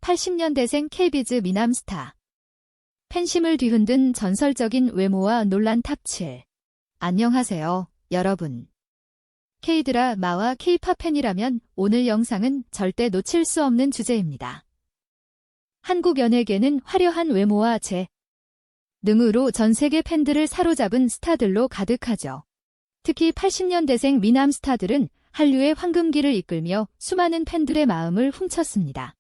80년대생 KBZ 미남 스타. 팬심을 뒤흔든 전설적인 외모와 논란 탑7. 안녕하세요, 여러분. K드라마와 K-팝 팬이라면 오늘 영상은 절대 놓칠 수 없는 주제입니다. 한국 연예계는 화려한 외모와 재능으로 전 세계 팬들을 사로잡은 스타들로 가득하죠. 특히 80년대생 미남 스타들은 한류의 황금기를 이끌며 수많은 팬들의 마음을 훔쳤습니다.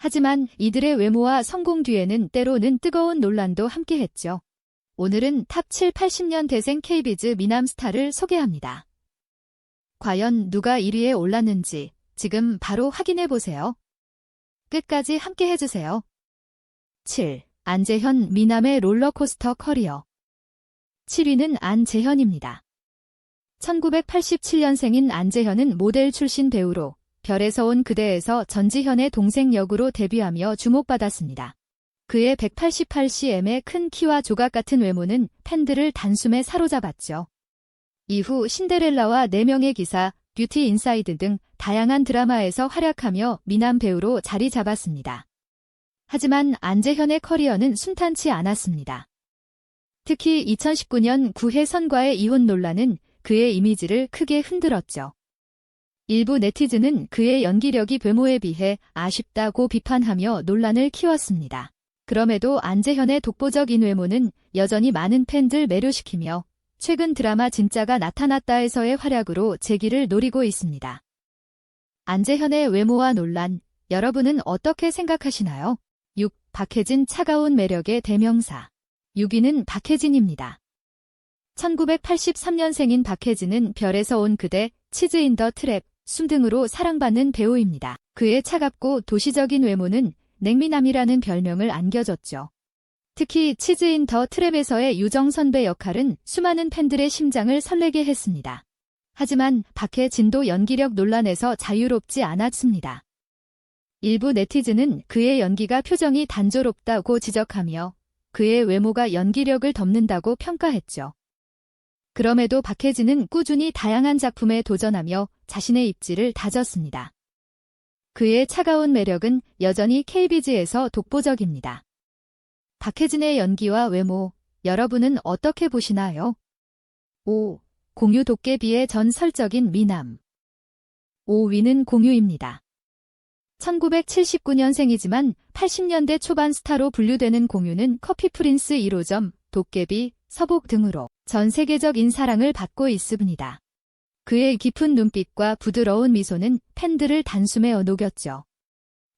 하지만 이들의 외모와 성공 뒤에는 때로는 뜨거운 논란도 함께했죠. 오늘은 탑7 80년대생 KBZ 미남 스타를 소개합니다. 과연 누가 1위에 올랐는지 지금 바로 확인해보세요. 끝까지 함께해주세요. 7. 안재현 미남의 롤러코스터 커리어. 7위는 안재현입니다. 1987년생인 안재현은 모델 출신 배우로 별에서 온 그대에서 전지현의 동생 역으로 데뷔하며 주목받았습니다. 그의 188cm의 큰 키와 조각 같은 외모는 팬들을 단숨에 사로잡았죠. 이후 신데렐라와 4명의 기사, 뷰티 인사이드 등 다양한 드라마에서 활약하며 미남 배우로 자리 잡았습니다. 하지만 안재현의 커리어는 순탄치 않았습니다. 특히 2019년 구혜선과의 이혼 논란은 그의 이미지를 크게 흔들었죠. 일부 네티즌은 그의 연기력이 외모에 비해 아쉽다고 비판하며 논란을 키웠습니다. 그럼에도 안재현의 독보적인 외모는 여전히 많은 팬들 매료시키며 최근 드라마 진짜가 나타났다에서의 활약으로 재기를 노리고 있습니다. 안재현의 외모와 논란, 여러분은 어떻게 생각하시나요? 6. 박해진 차가운 매력의 대명사. 6위는 박해진입니다. 1983년생인 박해진은 별에서 온 그대, 치즈 인 더 트랩, 숨 등으로 사랑받는 배우입니다. 그의 차갑고 도시적인 외모는 냉미남이라는 별명을 안겨줬죠. 특히 치즈 인 더 트랩에서의 유정 선배 역할은 수많은 팬들의 심장을 설레게 했습니다. 하지만 박해진도 연기력 논란에서 자유롭지 않았습니다. 일부 네티즌은 그의 연기가 표정이 단조롭다고 지적하며 그의 외모가 연기력을 덮는다고 평가했죠. 그럼에도 박해진은 꾸준히 다양한 작품에 도전하며 자신의 입지를 다졌습니다. 그의 차가운 매력은 여전히 KBZ에서 독보적입니다. 박해진의 연기와 외모, 여러분은 어떻게 보시나요? 5. 공유 도깨비의 전설적인 미남. 5위는 공유입니다. 1979년생이지만 80년대 초반 스타로 분류되는 공유는 커피 프린스 1호점, 도깨비, 서복 등으로 전 세계적인 사랑을 받고 있습니다. 그의 깊은 눈빛과 부드러운 미소는 팬들을 단숨에 녹였죠.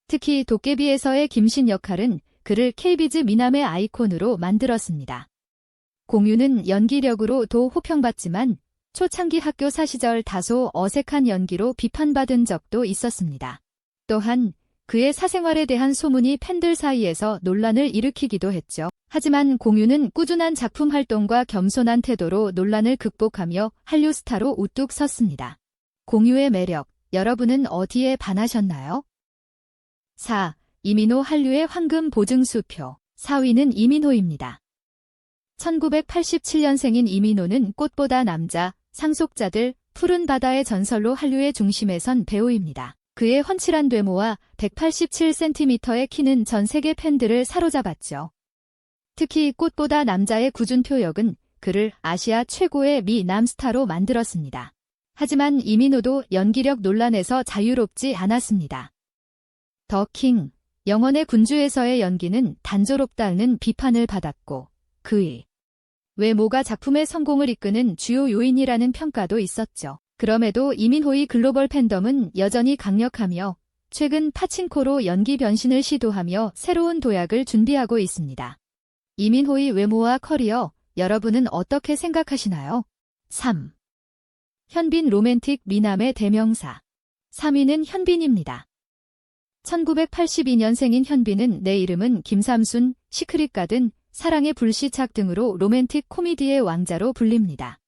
특히 도깨비에서의 김신 역할은 그를 KBZ 미남의 아이콘으로 만들었습니다. 공유는 연기력으로 도 호평받지만 초창기 학교사 시절 다소 어색한 연기로 비판받은 적도 있었습니다. 또한 그의 사생활에 대한 소문이 팬들 사이에서 논란을 일으키기도 했죠. 하지만 공유는 꾸준한 작품 활동과 겸손한 태도로 논란을 극복하며 한류 스타로 우뚝 섰습니다. 공유의 매력, 여러분은 어디에 반하셨나요? 4. 이민호 한류의 황금 보증수표. 4위는 이민호입니다. 1987년생인 이민호는 꽃보다 남자, 상속자들, 푸른 바다의 전설로 한류의 중심에 선 배우입니다. 그의 훤칠한 외모와 187cm의 키는 전 세계 팬들을 사로잡았죠. 특히 꽃보다 남자의 구준표 역은 그를 아시아 최고의 미남 스타로 만들었습니다. 하지만 이민호도 연기력 논란에서 자유롭지 않았습니다. 더 킹, 영원의 군주에서의 연기는 단조롭다는 비판을 받았고 그의 외모가 작품의 성공을 이끄는 주요 요인이라는 평가도 있었죠. 그럼에도 이민호의 글로벌 팬덤은 여전히 강력하며 최근 파친코로 연기 변신을 시도하며 새로운 도약을 준비하고 있습니다. 이민호의 외모와 커리어, 여러분은 어떻게 생각하시나요? 3. 현빈 로맨틱 미남의 대명사. 3위는 현빈입니다. 1982년생인 현빈은 내 이름은 김삼순, 시크릿 가든, 사랑의 불시착 등으로 로맨틱 코미디의 왕자로 불립니다.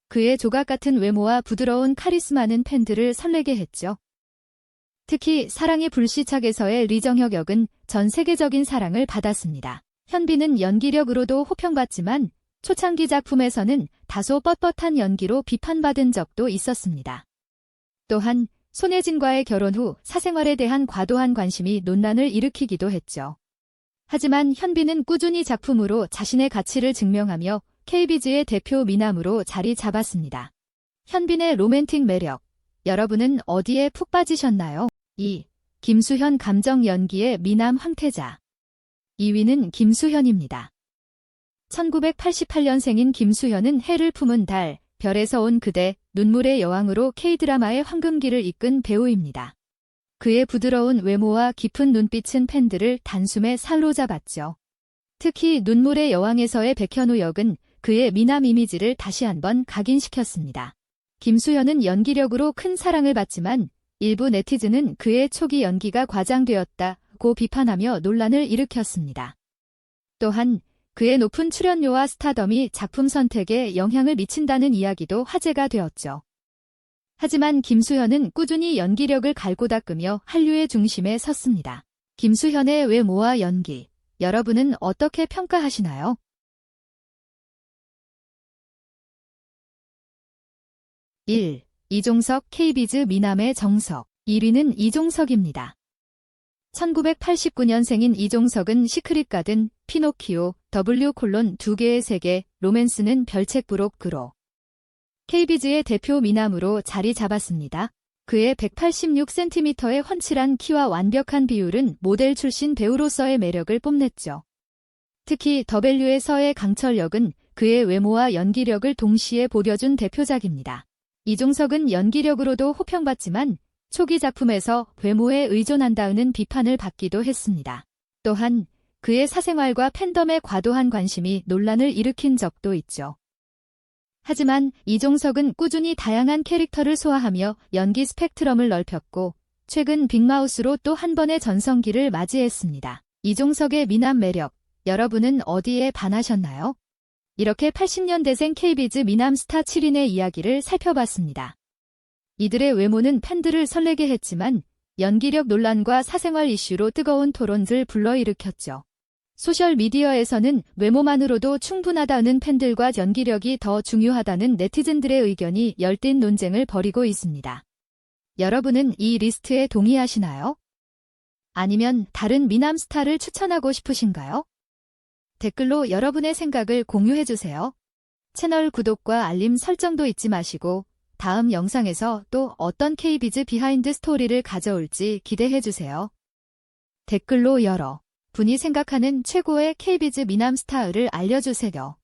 그의 조각 같은 외모와 부드러운 카리스마는 팬들을 설레게 했죠. 특히 사랑의 불시착에서의 리정혁 역은 전 세계적인 사랑을 받았습니다. 현빈은 연기력으로도 호평받지만 초창기 작품에서는 다소 뻣뻣한 연기로 비판받은 적도 있었습니다. 또한 손예진과의 결혼 후 사생활에 대한 과도한 관심이 논란을 일으키기도 했죠. 하지만 현빈은 꾸준히 작품으로 자신의 가치를 증명하며 KBG의 대표 미남으로 자리 잡았습니다. 현빈의 로맨틱 매력, 여러분은 어디에 푹 빠지셨나요? 2. 김수현 감정 연기의 미남 황태자. 2위는 김수현입니다. 1988년생인 김수현은 해를 품은 달, 별에서 온 그대, 눈물의 여왕으로 K드라마의 황금기를 이끈 배우입니다. 그의 부드러운 외모와 깊은 눈빛은 팬들을 단숨에 사로잡았죠. 특히 눈물의 여왕에서의 백현우 역은 그의 미남 이미지를 다시 한번 각인시켰습니다. 김수현은 연기력으로 큰 사랑을 받지만 일부 네티즌은 그의 초기 연기가 과장되었다고 비판하며 논란을 일으켰습니다. 또한 그의 높은 출연료와 스타덤이 작품 선택에 영향을 미친다는 이야기도 화제가 되었죠. 하지만 김수현은 꾸준히 연기력을 갈고 닦으며 한류의 중심에 섰습니다. 김수현의 외모와 연기, 여러분은 어떻게 평가하시나요? 1. 이종석 KBZ 미남의 정석. 1위는 이종석입니다. 1989년생인 이종석은 시크릿 가든, 피노키오, W: 2개의 세계, 로맨스는 별책 부록 그로. KBG의 대표 미남으로 자리 잡았습니다. 그의 186cm의 훤칠한 키와 완벽한 비율은 모델 출신 배우로서의 매력을 뽐냈죠. 특히 더벨류의 서해 강철 역은 그의 외모와 연기력을 동시에 보여준 대표작입니다. 이종석은 연기력으로도 호평받지만 초기 작품에서 외모에 의존한다는 비판을 받기도 했습니다. 또한 그의 사생활과 팬덤의 과도한 관심이 논란을 일으킨 적도 있죠. 하지만 이종석은 꾸준히 다양한 캐릭터를 소화하며 연기 스펙트럼을 넓혔고 최근 빅마우스로 또 한 번의 전성기를 맞이했습니다. 이종석의 미남 매력, 여러분은 어디에 반하셨나요? 이렇게 80년대생 KBZ 미남 스타 7인의 이야기를 살펴봤습니다. 이들의 외모는 팬들을 설레게 했지만 연기력 논란과 사생활 이슈로 뜨거운 토론을 불러일으켰죠. 소셜미디어에서는 외모만으로도 충분하다는 팬들과 연기력이 더 중요하다는 네티즌들의 의견이 열띤 논쟁을 벌이고 있습니다. 여러분은 이 리스트에 동의하시나요? 아니면 다른 미남 스타를 추천하고 싶으신가요? 댓글로 여러분의 생각을 공유해주세요. 채널 구독과 알림 설정도 잊지 마시고 다음 영상에서 또 어떤 KBZ 비하인드 스토리를 가져올지 기대해주세요. 댓글로 여러분이 생각하는 최고의 KBZ 미남 스타를 알려주세요.